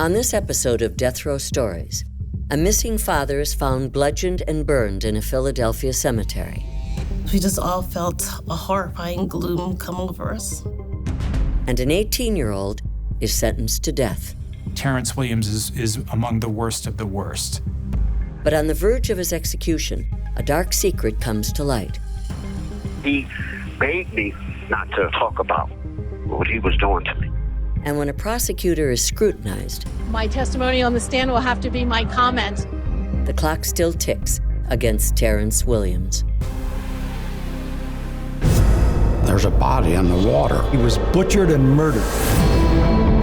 On this episode of Death Row Stories, a missing father is found bludgeoned and burned in a Philadelphia cemetery. We just all felt a horrifying gloom come over us. And an 18-year-old is sentenced to death. Terrance Williams is among the worst of the worst. But on the verge of his execution, a dark secret comes to light. He begged me not to talk about what he was doing to me. And when a prosecutor is scrutinized, my testimony on the stand will have to be my comment. The clock still ticks against Terrance Williams. There's a body in the water. He was butchered and murdered.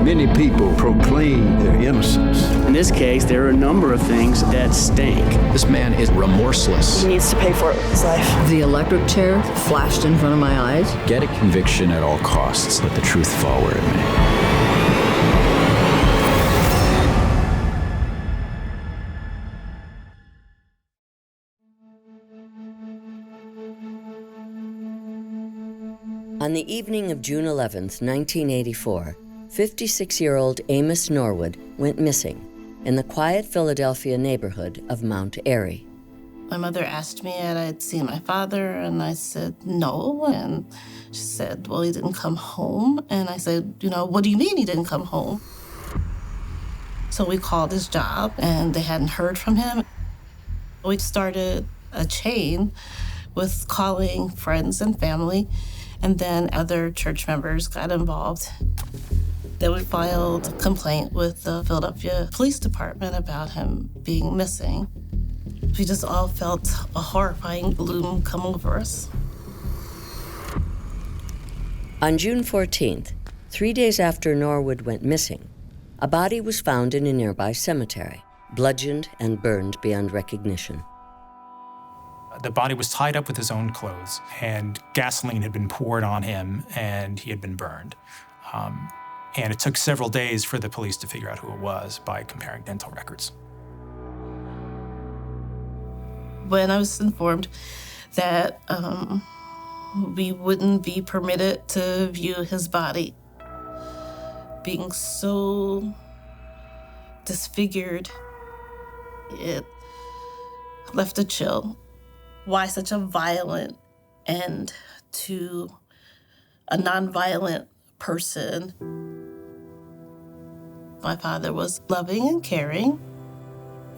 Many people proclaim their innocence. In this case, there are a number of things that stink. This man is remorseless. He needs to pay for it with his life. The electric chair flashed in front of my eyes. Get a conviction at all costs. Let the truth fall where it may. On the evening of June 11th, 1984, 56-year-old Amos Norwood went missing in the quiet Philadelphia neighborhood of Mount Airy. My mother asked me if I'd seen my father, and I said no. And she said, well, he didn't come home. And I said, what do you mean he didn't come home? So we called his job, and they hadn't heard from him. We started a chain with calling friends and family, and then other church members got involved. Then we filed a complaint with the Philadelphia Police Department about him being missing. We just all felt a horrifying gloom come over us. On June 14th, 3 days after Norwood went missing, a body was found in a nearby cemetery, bludgeoned and burned beyond recognition. The body was tied up with his own clothes, and gasoline had been poured on him, and he had been burned. And it took several days for the police to figure out who it was by comparing dental records. When I was informed that we wouldn't be permitted to view his body, being so disfigured, it left a chill. Why such a violent end to a nonviolent person? My father was loving and caring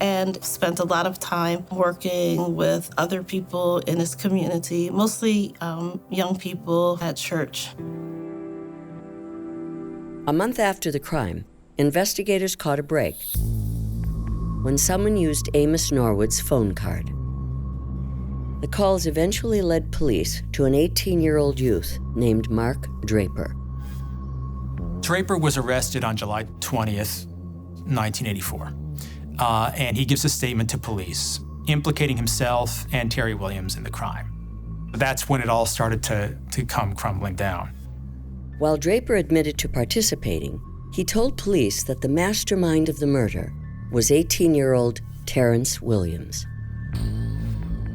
and spent a lot of time working with other people in his community, mostly young people at church. A month after the crime, investigators caught a break when someone used Amos Norwood's phone card. The calls eventually led police to an 18-year-old youth named Mark Draper. Draper was arrested on July 20th, 1984, and he gives a statement to police implicating himself and Terry Williams in the crime. That's when it all started to come crumbling down. While Draper admitted to participating, he told police that the mastermind of the murder was 18-year-old Terrance Williams.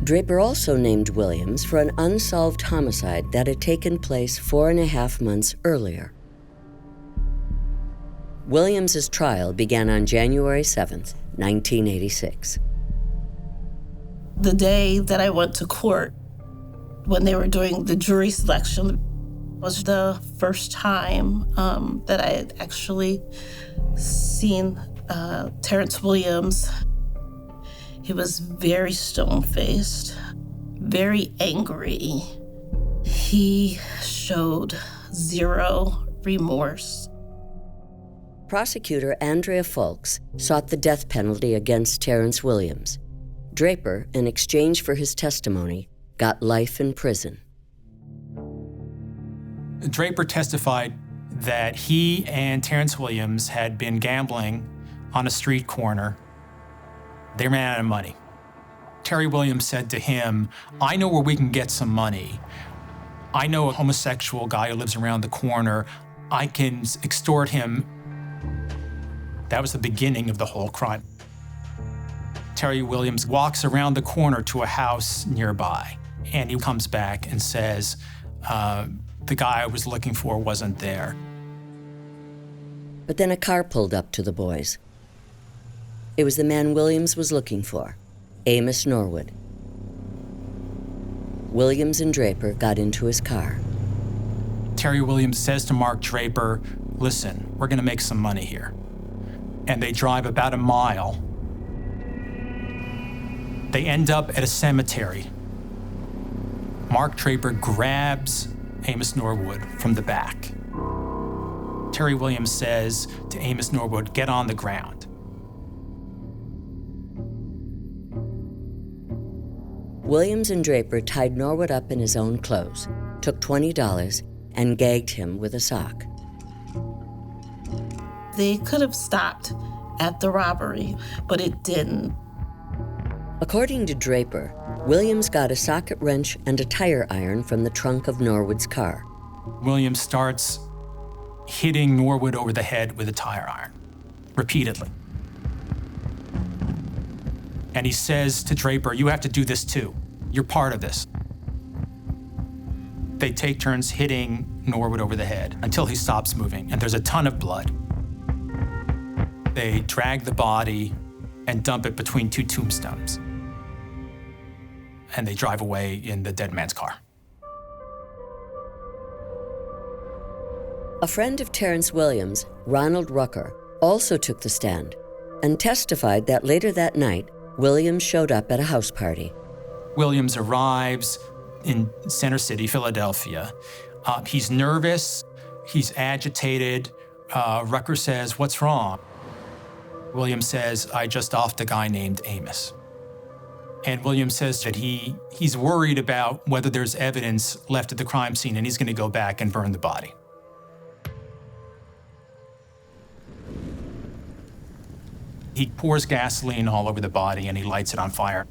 Draper also named Williams for an unsolved homicide that had taken place 4.5 months earlier. Williams's trial began on January 7th, 1986. The day that I went to court, when they were doing the jury selection, was the first time that I had actually seen Terrance Williams. He was very stone-faced, very angry. He showed zero remorse. Prosecutor Andrea Fulks sought the death penalty against Terrance Williams. Draper, in exchange for his testimony, got life in prison. Draper testified that he and Terrance Williams had been gambling on a street corner. They ran out of money. Terry Williams said to him, I know where we can get some money. I know a homosexual guy who lives around the corner. I can extort him. That was the beginning of the whole crime. Terry Williams walks around the corner to a house nearby, and he comes back and says, the guy I was looking for wasn't there. But then a car pulled up to the boys. It was the man Williams was looking for, Amos Norwood. Williams and Draper got into his car. Terry Williams says to Mark Draper, "Listen, we're gonna make some money here." And they drive about a mile. They end up at a cemetery. Mark Draper grabs Amos Norwood from the back. Terry Williams says to Amos Norwood, "Get on the ground." Williams and Draper tied Norwood up in his own clothes, took $20, and gagged him with a sock. They could have stopped at the robbery, but it didn't. According to Draper, Williams got a socket wrench and a tire iron from the trunk of Norwood's car. Williams starts hitting Norwood over the head with a tire iron, repeatedly. And he says to Draper, "You have to do this too. You're part of this." They take turns hitting Norwood over the head until he stops moving, and there's a ton of blood. They drag the body and dump it between two tombstones. And they drive away in the dead man's car. A friend of Terrance Williams, Ronald Rucker, also took the stand and testified that later that night, Williams showed up at a house party. Williams arrives in Center City, Philadelphia. He's nervous, he's agitated. Rucker says, "What's wrong?" Williams says, "I just offed a guy named Amos." And Williams says that he's worried about whether there's evidence left at the crime scene and he's gonna go back and burn the body. He pours gasoline all over the body and he lights it on fire.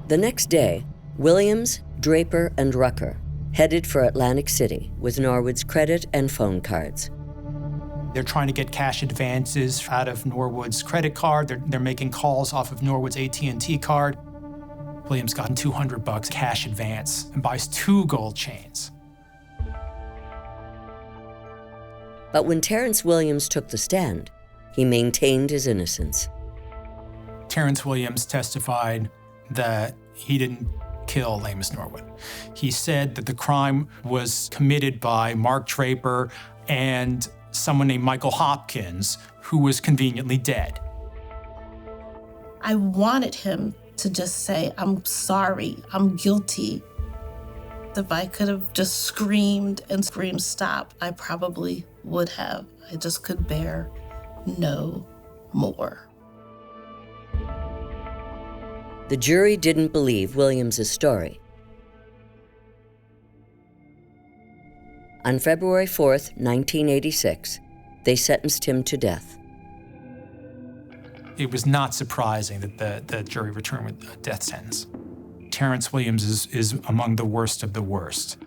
The next day, Williams, Draper, and Rucker headed for Atlantic City with Norwood's credit and phone cards. They're trying to get cash advances out of Norwood's credit card. They're making calls off of Norwood's AT&T card. Williams got $200 cash advance and buys 2 gold chains. But when Terrance Williams took the stand, he maintained his innocence. Terrance Williams testified that he didn't kill Amos Norwood. He said that the crime was committed by Mark Draper and someone named Michael Hopkins, who was conveniently dead. I wanted him to just say, "I'm sorry, I'm guilty." If I could have just screamed and screamed stop, I probably would have. I just could bear no more. The jury didn't believe Williams' story. On February 4th, 1986, they sentenced him to death. It was not surprising that the jury returned with a death sentence. Terrance Williams is among the worst of the worst.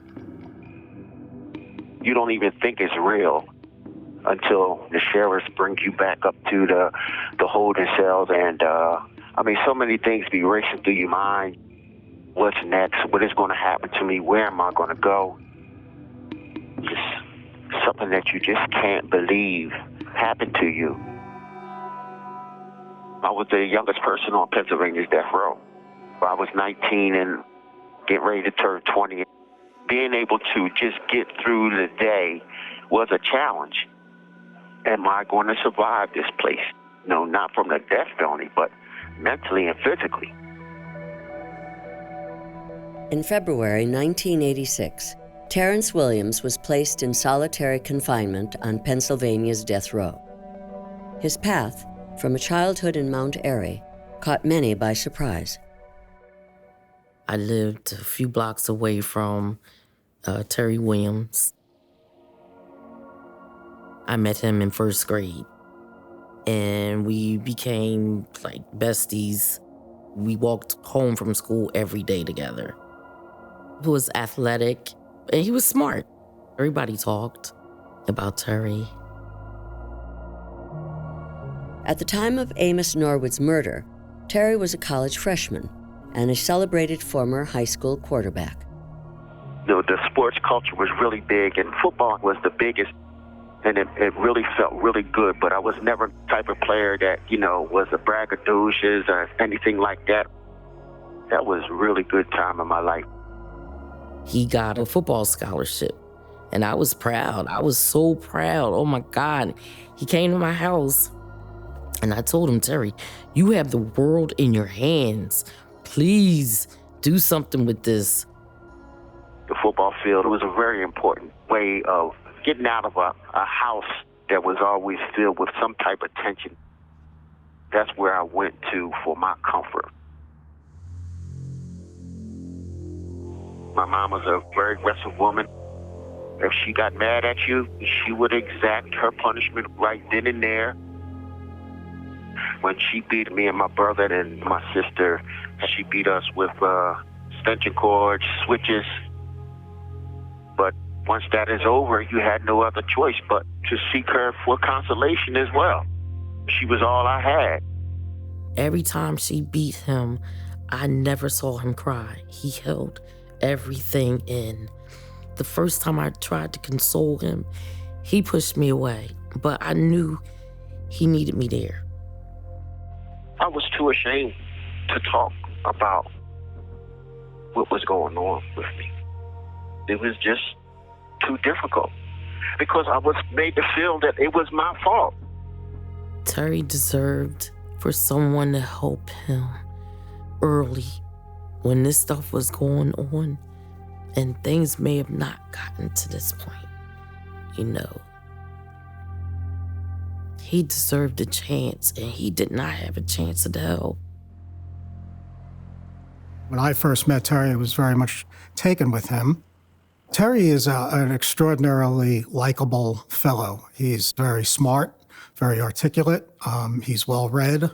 You don't even think it's real until the sheriffs bring you back up to the holding cells. And, so many things be racing through your mind. What's next? What is going to happen to me? Where am I going to go? Just something that you just can't believe happened to you. I was the youngest person on Pennsylvania's death row. I was 19 and getting ready to turn 20. Being able to just get through the day was a challenge. Am I going to survive this place? No, not from the death penalty, but mentally and physically. In February 1986, Terrance Williams was placed in solitary confinement on Pennsylvania's death row. His path, from a childhood in Mount Airy, caught many by surprise. I lived a few blocks away from Terry Williams. I met him in first grade, and we became like besties. We walked home from school every day together. He was athletic, and he was smart. Everybody talked about Terry. At the time of Amos Norwood's murder, Terry was a college freshman and a celebrated former high school quarterback. The sports culture was really big, and football was the biggest, and it really felt really good. But I was never the type of player that, was a braggadocious or anything like that. That was a really good time in my life. He got a football scholarship, and I was proud. I was so proud. Oh, my God. He came to my house, and I told him, Terry, you have the world in your hands. Please do something with this. The football field was a very important way of getting out of a house that was always filled with some type of tension. That's where I went to for my comfort. My mom was a very aggressive woman. If she got mad at you, she would exact her punishment right then and there. When she beat me and my brother and my sister, she beat us with extension cords, switches. But once that is over, you had no other choice but to seek her for consolation as well. She was all I had. Every time she beat him, I never saw him cry. He held everything in. The first time I tried to console him, he pushed me away, but I knew he needed me there. I was too ashamed to talk about what was going on with me. It was just too difficult because I was made to feel that it was my fault. Terry deserved for someone to help him early when this stuff was going on, and things may have not gotten to this point, He deserved a chance, and he did not have a chance at help. When I first met Terry, I was very much taken with him. Terry is an extraordinarily likable fellow. He's very smart, very articulate. He's well-read.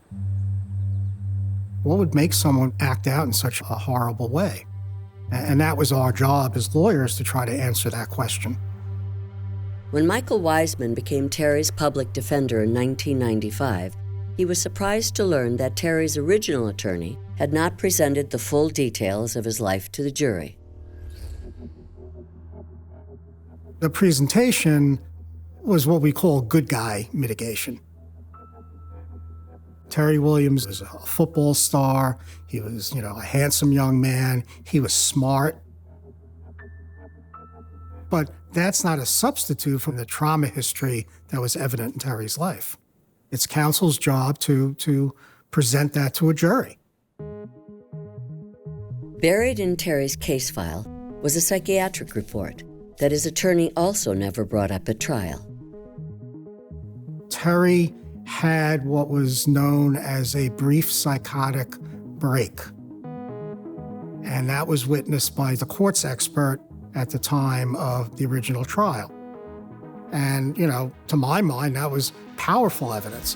What would make someone act out in such a horrible way? And that was our job as lawyers, to try to answer that question. When Michael Wiseman became Terry's public defender in 1995, he was surprised to learn that Terry's original attorney had not presented the full details of his life to the jury. The presentation was what we call good guy mitigation. Terry Williams was a football star. He was, a handsome young man. He was smart. But that's not a substitute for the trauma history that was evident in Terry's life. It's counsel's job to present that to a jury. Buried in Terry's case file was a psychiatric report that his attorney also never brought up at trial. Terry had what was known as a brief psychotic break. And that was witnessed by the court's expert at the time of the original trial. And, to my mind, that was powerful evidence.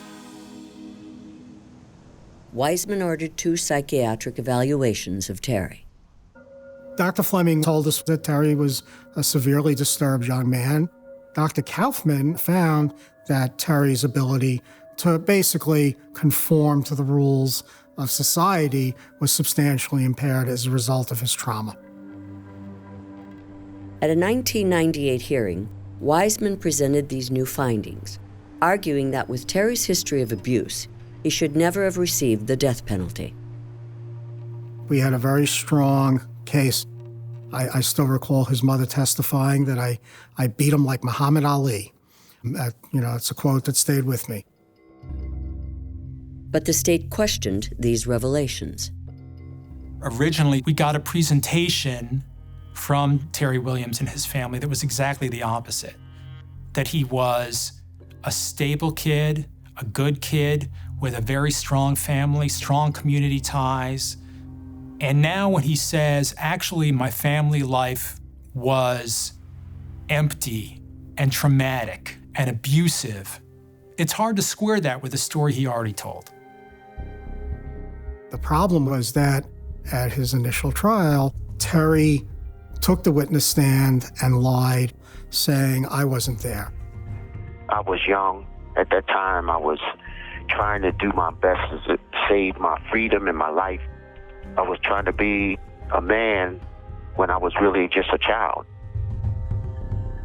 Wiseman ordered 2 psychiatric evaluations of Terry. Dr. Fleming told us that Terry was a severely disturbed young man. Dr. Kaufman found that Terry's ability to basically conform to the rules of society was substantially impaired as a result of his trauma. At a 1998 hearing, Wiseman presented these new findings, arguing that with Terry's history of abuse, he should never have received the death penalty. We had a very strong case. I still recall his mother testifying that I beat him like Muhammad Ali. It's a quote that stayed with me. But the state questioned these revelations. Originally, we got a presentation from Terry Williams and his family that was exactly the opposite. That he was a stable kid, a good kid with a very strong family, strong community ties. And now when he says, actually, my family life was empty and traumatic and abusive, it's hard to square that with the story he already told. The problem was that at his initial trial, Terry took the witness stand and lied, saying, I wasn't there. I was young. At that time, I was trying to do my best to save my freedom and my life. I was trying to be a man when I was really just a child.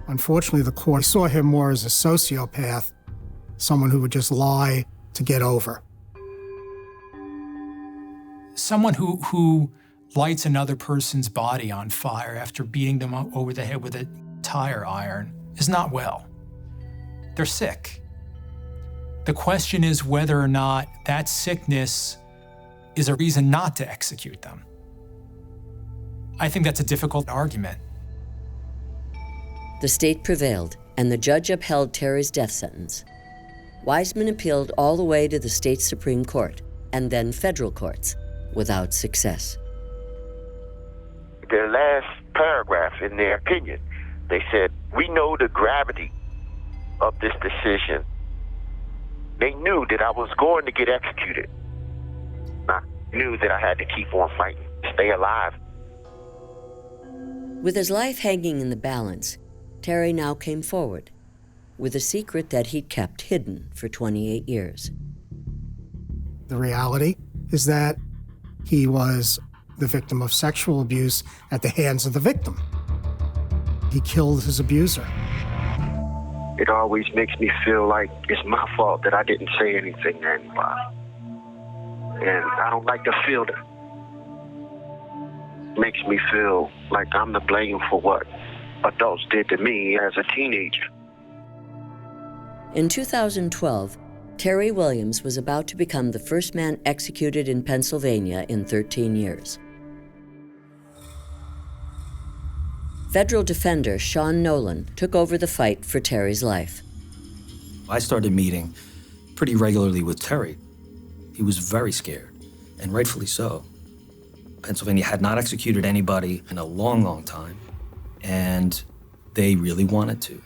Unfortunately, the court saw him more as a sociopath, someone who would just lie to get over. Someone who lights another person's body on fire after beating them over the head with a tire iron is not well. They're sick. The question is whether or not that sickness is a reason not to execute them. I think that's a difficult argument. The state prevailed, and the judge upheld Terry's death sentence. Wiseman appealed all the way to the state Supreme Court, and then federal courts, without success. Their last paragraph in their opinion, they said, "We know the gravity of this decision." They knew that I was going to get executed. I knew that I had to keep on fighting, stay alive. With his life hanging in the balance, Terry now came forward with a secret that he'd kept hidden for 28 years. The reality is that he was the victim of sexual abuse at the hands of the victim. He killed his abuser. It always makes me feel like it's my fault that I didn't say anything to anybody. And I don't like to feel that. It makes me feel like I'm to blame for what adults did to me as a teenager. In 2012, Terry Williams was about to become the first man executed in Pennsylvania in 13 years. Federal defender Sean Nolan took over the fight for Terry's life. I started meeting pretty regularly with Terry. He was very scared, and rightfully so. Pennsylvania had not executed anybody in a long, long time, and they really wanted to.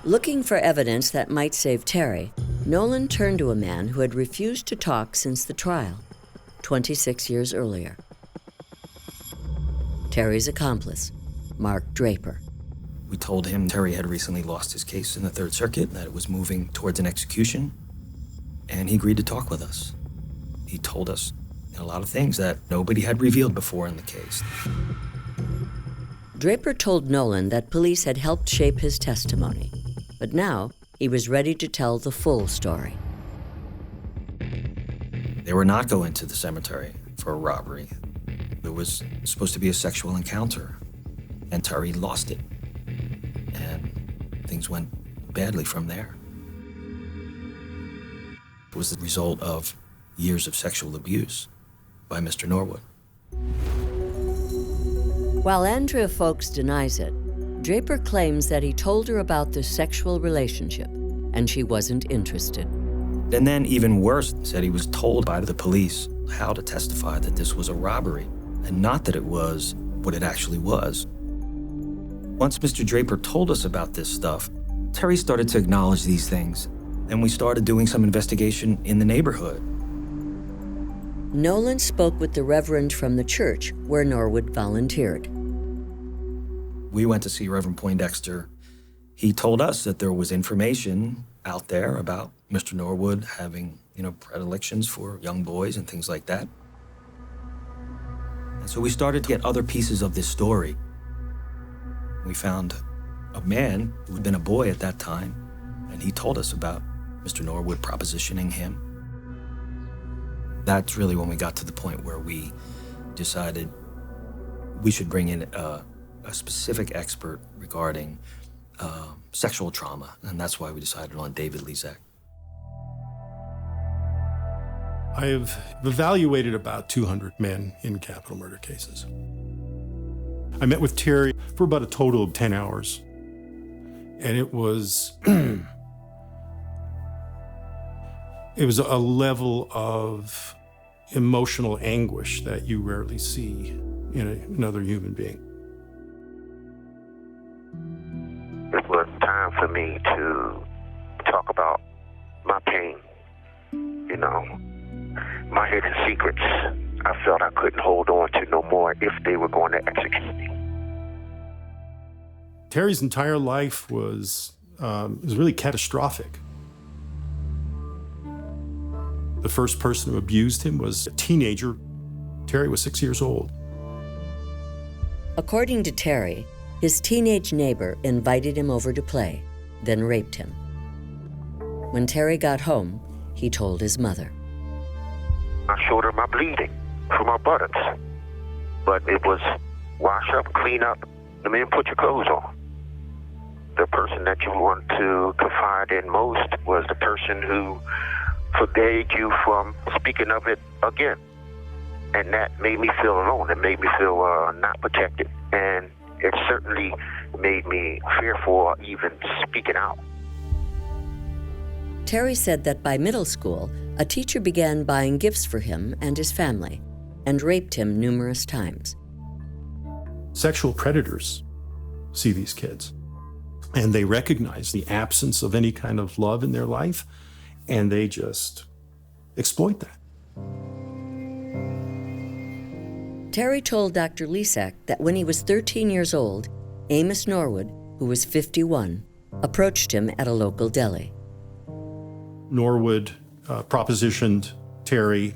Looking for evidence that might save Terry, Nolan turned to a man who had refused to talk since the trial, 26 years earlier. Terry's accomplice, Mark Draper. We told him Terry had recently lost his case in the Third Circuit, that it was moving towards an execution, and he agreed to talk with us. He told us a lot of things that nobody had revealed before in the case. Draper told Nolan that police had helped shape his testimony, but now he was ready to tell the full story. They were not going to the cemetery for a robbery. There was supposed to be a sexual encounter, and Terry lost it. And things went badly from there. It was the result of years of sexual abuse by Mr. Norwood. While Andrea Folks denies it, Draper claims that he told her about the sexual relationship, and she wasn't interested. And then, even worse, said he was told by the police how to testify that this was a robbery, and not that it was what it actually was. Once Mr. Draper told us about this stuff, Terry started to acknowledge these things, and we started doing some investigation in the neighborhood. Nolan spoke with the reverend from the church where Norwood volunteered. We went to see Reverend Poindexter. He told us that there was information out there about Mr. Norwood having, predilections for young boys and things like that. And so we started to get other pieces of this story. We found a man who had been a boy at that time, and he told us about Mr. Norwood propositioning him. That's really when we got to the point where we decided we should bring in a specific expert regarding sexual trauma, and that's why we decided on David Lezak. I have evaluated about 200 men in capital murder cases. I met with Terry for about a total of 10 hours, and it was it was a level of emotional anguish that you rarely see in another human being. It was time for me to talk about my pain, my hidden secrets. I felt I couldn't hold on to no more if they were going to execute me. Terry's entire life was really catastrophic. The first person who abused him was a teenager. Terry was 6 years old. According to Terry, his teenage neighbor invited him over to play, then raped him. When Terry got home, he told his mother. I showed her my bleeding from my buttocks, but it was wash up, clean up, and then put your clothes on. The person that you want to confide in most was the person who forbade you from speaking of it again. And that made me feel alone. It made me feel not protected. And it certainly made me fearful of even speaking out. Terry said that by middle school, a teacher began buying gifts for him and his family and raped him numerous times. Sexual predators see these kids, and they recognize the absence of any kind of love in their life, and they just exploit that. Terry told Dr. Lisak that when he was 13 years old, Amos Norwood, who was 51, approached him at a local deli. Norwood propositioned Terry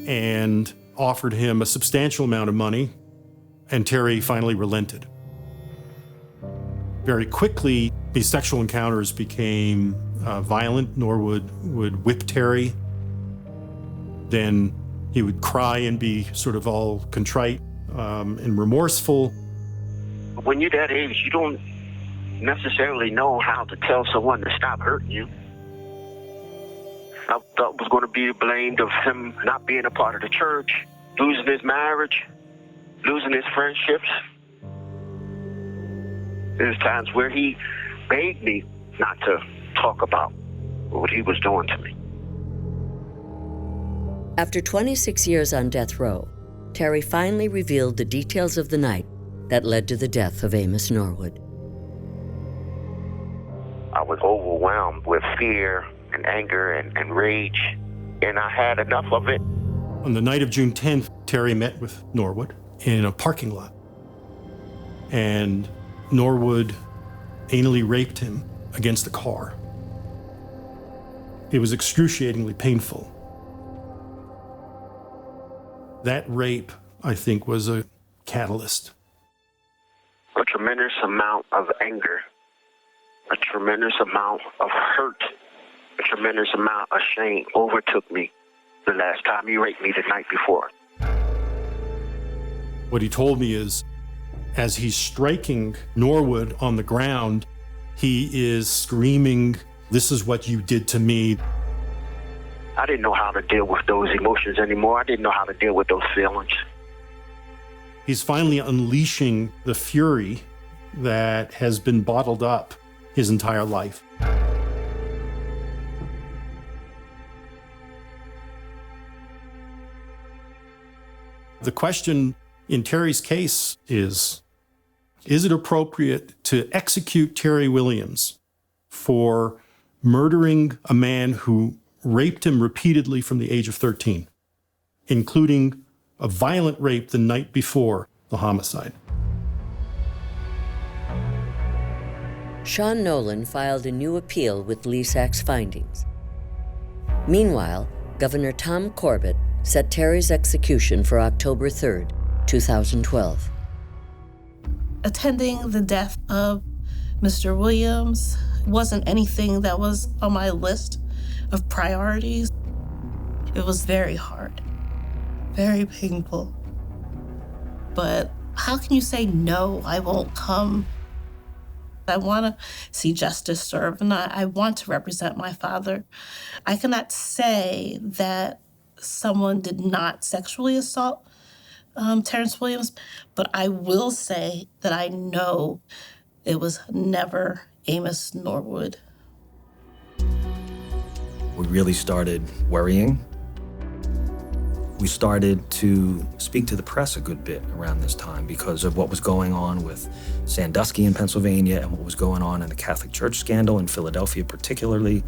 and offered him a substantial amount of money, and Terry finally relented. Very quickly, these sexual encounters became violent. Norwood would whip Terry. Then he would cry and be sort of all contrite and remorseful. When you're that age, you don't necessarily know how to tell someone to stop hurting you. I thought it was going to be blamed of him not being a part of the church, losing his marriage, losing his friendships. There's times where he begged me not to talk about what he was doing to me. After 26 years on death row, Terry finally revealed the details of the night that led to the death of Amos Norwood. I was overwhelmed with fear and anger and rage, and I had enough of it. On the night of June 10th, Terry met with Norwood in a parking lot, and Norwood anally raped him against a car. It was excruciatingly painful. That rape, I think, was a catalyst. A tremendous amount of anger, a tremendous amount of hurt, a tremendous amount of shame overtook me the last time he raped me the night before. What he told me is, as he's striking Norwood on the ground, he is screaming, "This is what you did to me." I didn't know how to deal with those emotions anymore. I didn't know how to deal with those feelings. He's finally unleashing the fury that has been bottled up his entire life. The question in Terry's case is it appropriate to execute Terry Williams for murdering a man who raped him repeatedly from the age of 13, including a violent rape the night before the homicide? Sean Nolan filed a new appeal with Lisak's findings. Meanwhile, Governor Tom Corbett set Terry's execution for October 3rd, 2012. Attending the death of Mr. Williams wasn't anything that was on my list of priorities. It was very hard, very painful. But how can you say, no, I won't come? I want to see justice served, and I want to represent my father. I cannot say that someone did not sexually assault Terrance Williams, but I will say that I know it was never Amos Norwood. We really started worrying. We started to speak to the press a good bit around this time because of what was going on with Sandusky in Pennsylvania and what was going on in the Catholic Church scandal in Philadelphia particularly.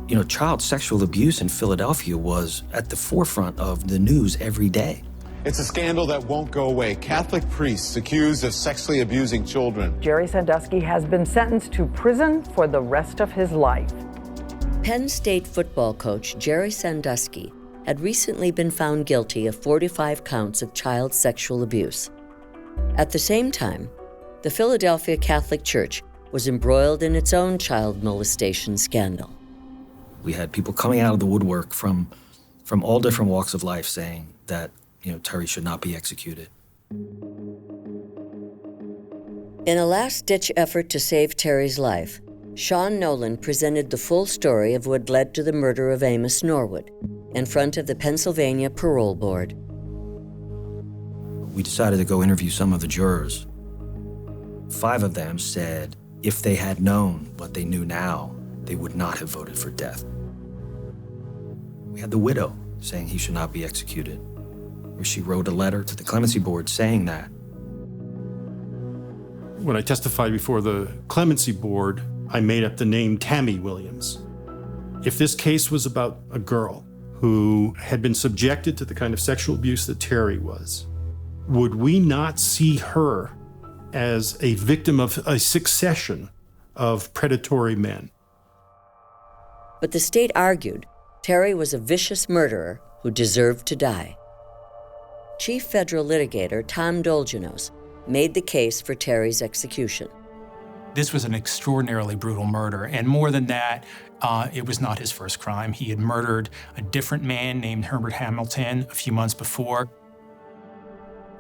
You know, child sexual abuse in Philadelphia was at the forefront of the news every day. It's a scandal that won't go away. Catholic priests accused of sexually abusing children. Jerry Sandusky has been sentenced to prison for the rest of his life. Penn State football coach Jerry Sandusky had recently been found guilty of 45 counts of child sexual abuse. At the same time, the Philadelphia Catholic Church was embroiled in its own child molestation scandal. We had people coming out of the woodwork from all different walks of life saying that, Terry should not be executed. In a last-ditch effort to save Terry's life, Sean Nolan presented the full story of what led to the murder of Amos Norwood in front of the Pennsylvania Parole Board. We decided to go interview some of the jurors. 5 of them said if they had known what they knew now, they would not have voted for death. We had the widow saying he should not be executed, where she wrote a letter to the clemency board saying that. When I testified before the clemency board, I made up the name Tammy Williams. If this case was about a girl who had been subjected to the kind of sexual abuse that Terry was, would we not see her as a victim of a succession of predatory men? But the state argued Terry was a vicious murderer who deserved to die. Chief federal litigator Tom Dolgenos made the case for Terry's execution. This was an extraordinarily brutal murder, and more than that, it was not his first crime. He had murdered a different man named Herbert Hamilton a few months before.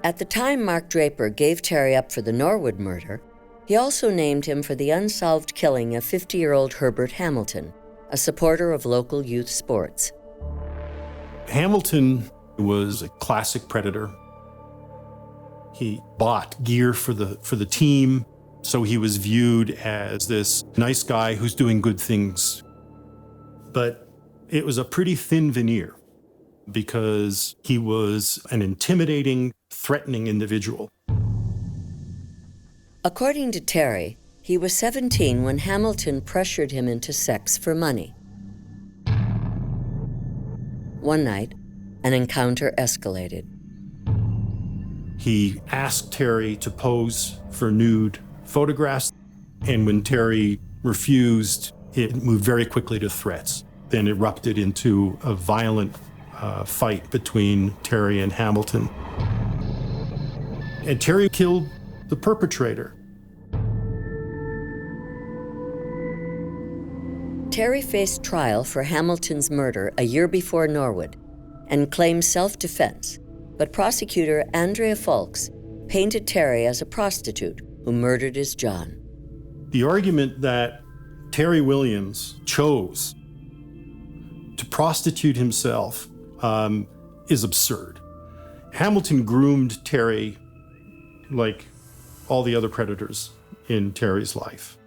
At the time Mark Draper gave Terry up for the Norwood murder, he also named him for the unsolved killing of 50-year-old Herbert Hamilton, a supporter of local youth sports. Hamilton was a classic predator. He bought gear for the team, so he was viewed as this nice guy who's doing good things. But it was a pretty thin veneer because he was an intimidating, threatening individual. According to Terry, he was 17 when Hamilton pressured him into sex for money. One night, an encounter escalated. He asked Terry to pose for nude photographs, and when Terry refused, it moved very quickly to threats, then erupted into a violent fight between Terry and Hamilton. And Terry killed the perpetrator. Terry faced trial for Hamilton's murder a year before Norwood and claimed self-defense, but prosecutor Andrea Fulks painted Terry as a prostitute who murdered his John. The argument that Terry Williams chose to prostitute himself is absurd. Hamilton groomed Terry like all the other predators in Terry's life.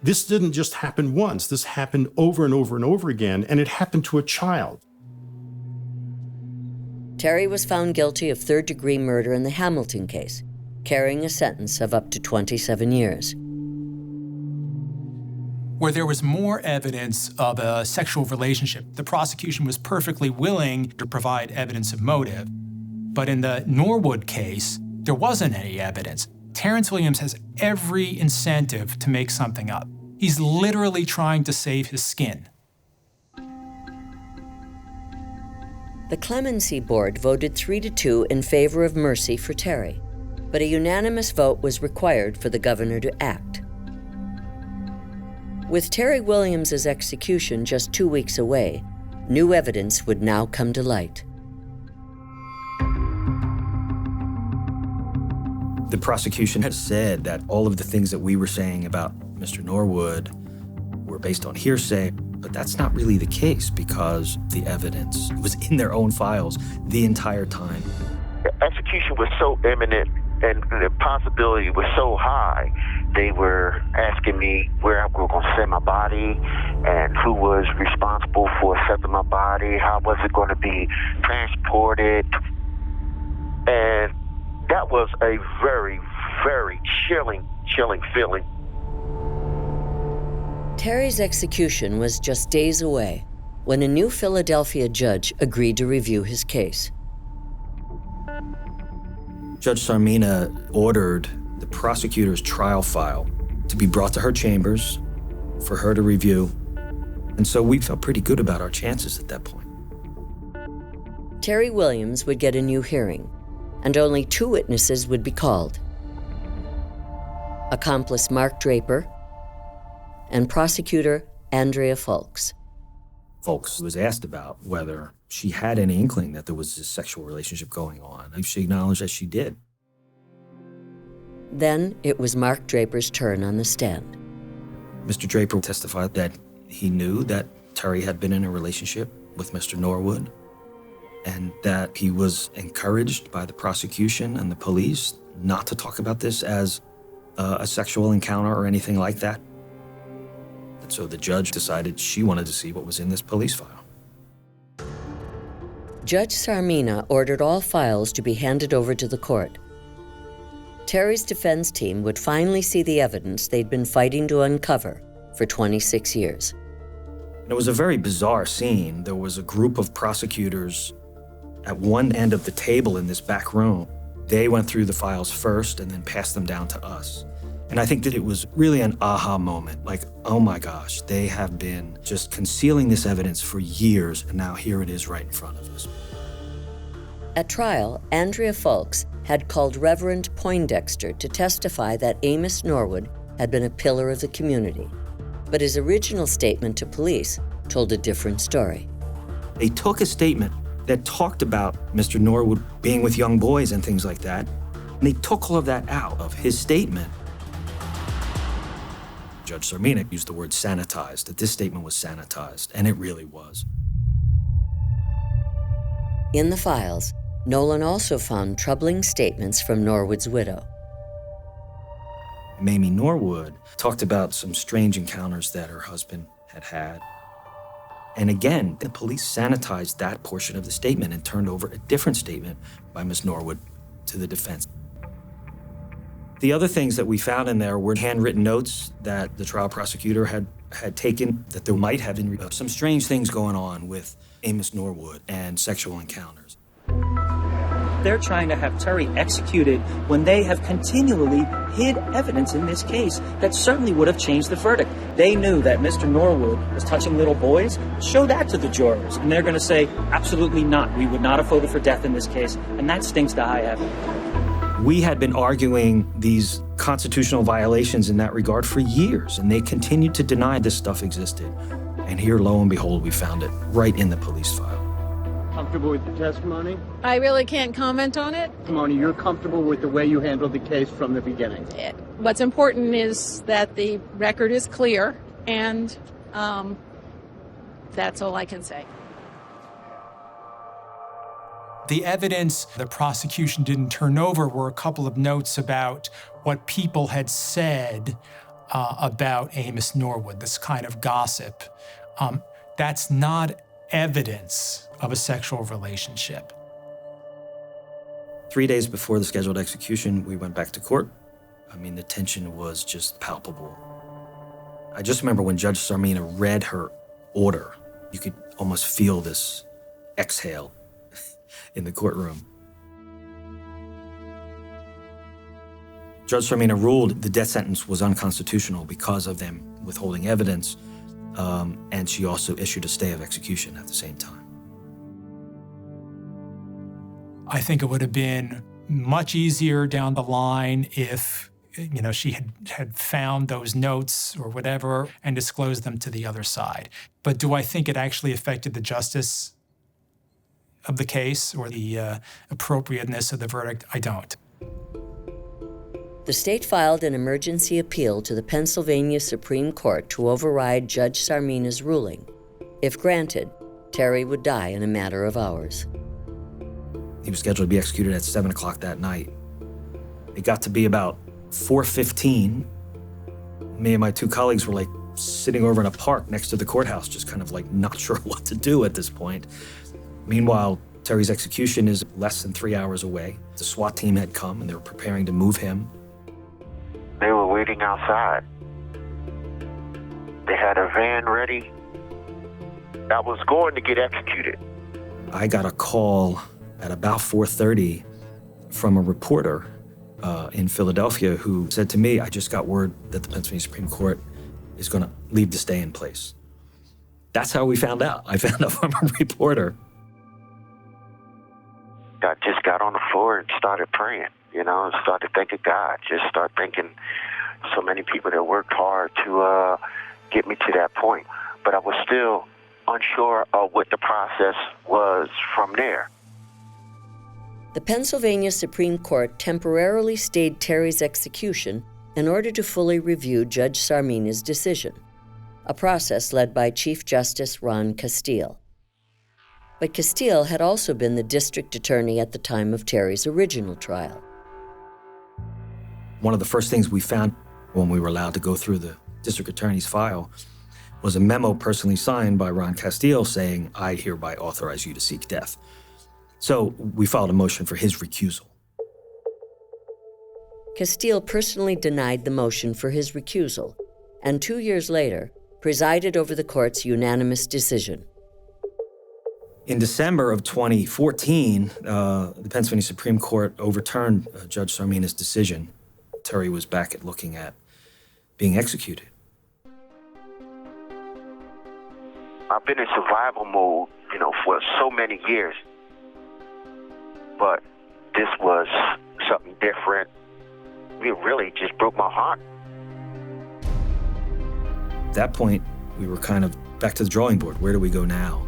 This didn't just happen once. This happened over and over and over again, and it happened to a child. Terry was found guilty of third-degree murder in the Hamilton case, carrying a sentence of up to 27 years. Where there was more evidence of a sexual relationship, the prosecution was perfectly willing to provide evidence of motive. But in the Norwood case, there wasn't any evidence. Terrance Williams has every incentive to make something up. He's literally trying to save his skin. The Clemency Board voted 3-2 in favor of mercy for Terry, but a unanimous vote was required for the governor to act. With Terry Williams' execution just 2 weeks away, new evidence would now come to light. The prosecution has said that all of the things that we were saying about Mr. Norwood were based on hearsay, but that's not really the case because the evidence was in their own files the entire time. The execution was so imminent and the possibility was so high. They were asking me where I was going to send my body and who was responsible for accepting my body, how was it going to be transported. And that was a very, very chilling feeling. Terry's execution was just days away when a new Philadelphia judge agreed to review his case. Judge Sarmina ordered the prosecutor's trial file to be brought to her chambers for her to review. And so we felt pretty good about our chances at that point. Terry Williams would get a new hearing, and only 2 witnesses would be called: accomplice Mark Draper and prosecutor Andrea Fulks. Fulks was asked about whether she had any inkling that there was this sexual relationship going on, and she acknowledged that she did. Then it was Mark Draper's turn on the stand. Mr. Draper testified that he knew that Terry had been in a relationship with Mr. Norwood, and that he was encouraged by the prosecution and the police not to talk about this as a sexual encounter or anything like that. And so the judge decided she wanted to see what was in this police file. Judge Sarmina ordered all files to be handed over to the court. Terry's defense team would finally see the evidence they'd been fighting to uncover for 26 years. And it was a very bizarre scene. There was a group of prosecutors at one end of the table in this back room. They went through the files first and then passed them down to us. And I think that it was really an aha moment, like, oh my gosh, they have been just concealing this evidence for years, and now here it is right in front of us. At trial, Andrea Fulks had called Reverend Poindexter to testify that Amos Norwood had been a pillar of the community. But his original statement to police told a different story. They took a statement that talked about Mr. Norwood being with young boys and things like that, and they took all of that out of his statement. Judge Sarmina used the word sanitized, that this statement was sanitized, and it really was. In the files, Nolan also found troubling statements from Norwood's widow. Mamie Norwood talked about some strange encounters that her husband had had. And again, the police sanitized that portion of the statement and turned over a different statement by Ms. Norwood to the defense. The other things that we found in there were handwritten notes that the trial prosecutor had taken, that there might have been some strange things going on with Amos Norwood and sexual encounters. They're trying to have Terry executed when they have continually hid evidence in this case that certainly would have changed the verdict. They knew that Mr. Norwood was touching little boys. Show that to the jurors, and they're going to say, absolutely not. We would not have voted for death in this case, and that stings to high heaven. We had been arguing these constitutional violations in that regard for years, and they continued to deny this stuff existed. And here, lo and behold, we found it right in the police file. Comfortable with the testimony? I really can't comment on it. Testimony, you're comfortable with the way you handled the case from the beginning? What's important is that the record is clear, and that's all I can say. The evidence the prosecution didn't turn over were a couple of notes about what people had said about Amos Norwood, this kind of gossip. That's not evidence of a sexual relationship. 3 days before the scheduled execution, we went back to court. I mean, the tension was just palpable. I just remember when Judge Sarmina read her order, you could almost feel this exhale in the courtroom. Judge Sarmina ruled the death sentence was unconstitutional because of them withholding evidence, and she also issued a stay of execution at the same time. I think it would have been much easier down the line if, she had found those notes or whatever and disclosed them to the other side. But do I think it actually affected the justice of the case or the appropriateness of the verdict? I don't. The state filed an emergency appeal to the Pennsylvania Supreme Court to override Judge Sarmina's ruling. If granted, Terry would die in a matter of hours. He was scheduled to be executed at 7 o'clock that night. It got to be about 4:15. Me and my 2 colleagues were sitting over in a park next to the courthouse, just kind of not sure what to do at this point. Meanwhile, Terry's execution is less than 3 hours away. The SWAT team had come and they were preparing to move him. They were waiting outside. They had a van ready that was going to get executed. I got a call at about 4:30 from a reporter in Philadelphia who said to me, I just got word that the Pennsylvania Supreme Court is going to leave the stay in place. That's how we found out. I found out from a reporter. I just got on the floor and started praying, started thanking God, just start thanking so many people that worked hard to get me to that point. But I was still unsure of what the process was from there. The Pennsylvania Supreme Court temporarily stayed Terry's execution in order to fully review Judge Sarmina's decision, a process led by Chief Justice Ron Castile. But Castile had also been the district attorney at the time of Terry's original trial. One of the first things we found when we were allowed to go through the district attorney's file was a memo personally signed by Ron Castile saying, "I hereby authorize you to seek death." So we filed a motion for his recusal. Castile personally denied the motion for his recusal, and 2 years later, presided over the court's unanimous decision. In December of 2014, the Pennsylvania Supreme Court overturned Judge Sarmina's decision. Terry was back at looking at being executed. I've been in survival mode, for so many years. But this was something different. It really just broke my heart. At that point, we were kind of back to the drawing board. Where do we go now?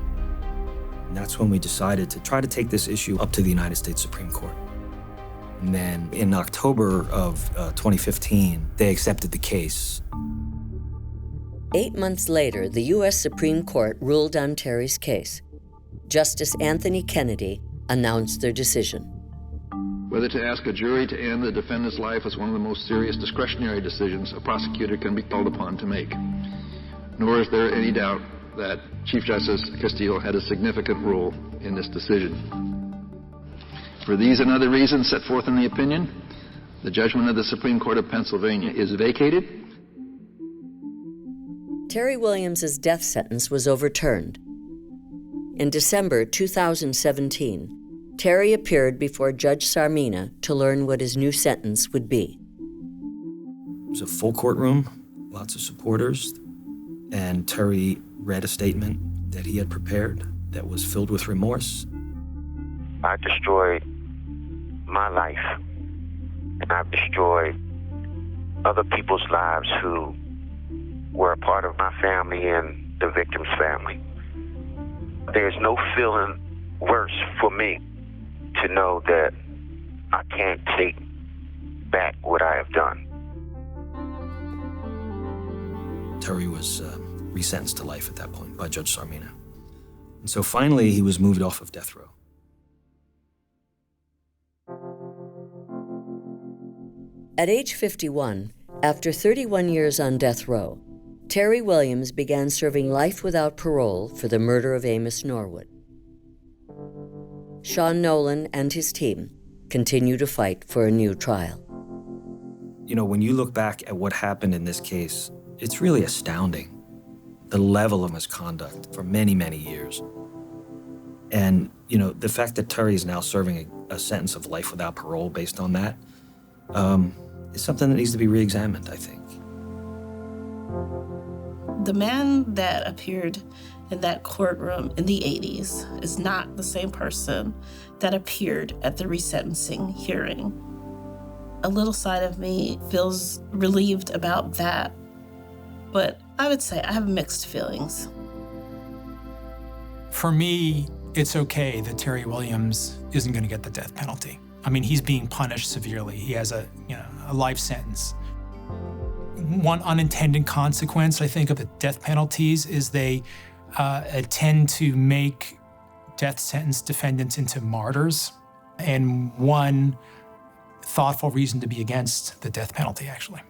And that's when we decided to try to take this issue up to the United States Supreme Court. And then in October of 2015, they accepted the case. 8 months later, the U.S. Supreme Court ruled on Terry's case. Justice Anthony Kennedy announced their decision. Whether to ask a jury to end the defendant's life is one of the most serious discretionary decisions a prosecutor can be called upon to make. Nor is there any doubt that Chief Justice Castile had a significant role in this decision. For these and other reasons set forth in the opinion, the judgment of the Supreme Court of Pennsylvania is vacated. Terry Williams' death sentence was overturned. In December 2017, Terry appeared before Judge Sarmina to learn what his new sentence would be. It was a full courtroom, lots of supporters, and Terry read a statement that he had prepared that was filled with remorse. I destroyed my life, and I've destroyed other people's lives who were a part of my family and the victim's family. There's no feeling worse for me to know that I can't take back what I have done. Terry was resentenced to life at that point by Judge Sarmina. And so finally, he was moved off of death row. At age 51, after 31 years on death row, Terry Williams began serving life without parole for the murder of Amos Norwood. Sean Nolan and his team continue to fight for a new trial. When you look back at what happened in this case, it's really astounding, the level of misconduct for many, many years. And, the fact that Terry is now serving a sentence of life without parole based on that is something that needs to be re-examined, I think. The man that appeared in that courtroom in the 80s is not the same person that appeared at the resentencing hearing. A little side of me feels relieved about that, but I would say I have mixed feelings. For me, it's okay that Terry Williams isn't going to get the death penalty. I mean, he's being punished severely. He has a life sentence. One unintended consequence, I think, of the death penalties is they tend to make death sentence defendants into martyrs, and one thoughtful reason to be against the death penalty, actually.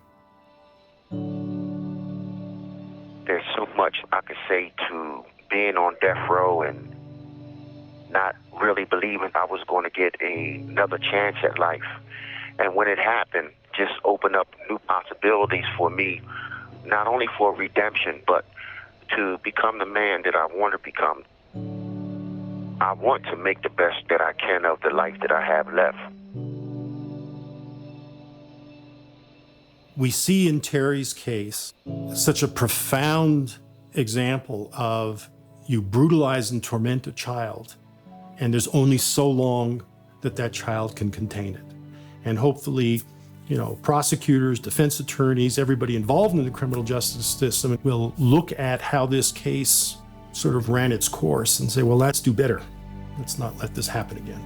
There's so much I could say to being on death row and not really believing I was going to get another chance at life. And when it happened, just opened up new possibilities for me, not only for redemption, but to become the man that I want to become. I want to make the best that I can of the life that I have left. We see in Terry's case such a profound example of you brutalize and torment a child, and there's only so long that child can contain it. And hopefully, prosecutors, defense attorneys, everybody involved in the criminal justice system will look at how this case sort of ran its course and say, well, let's do better. Let's not let this happen again.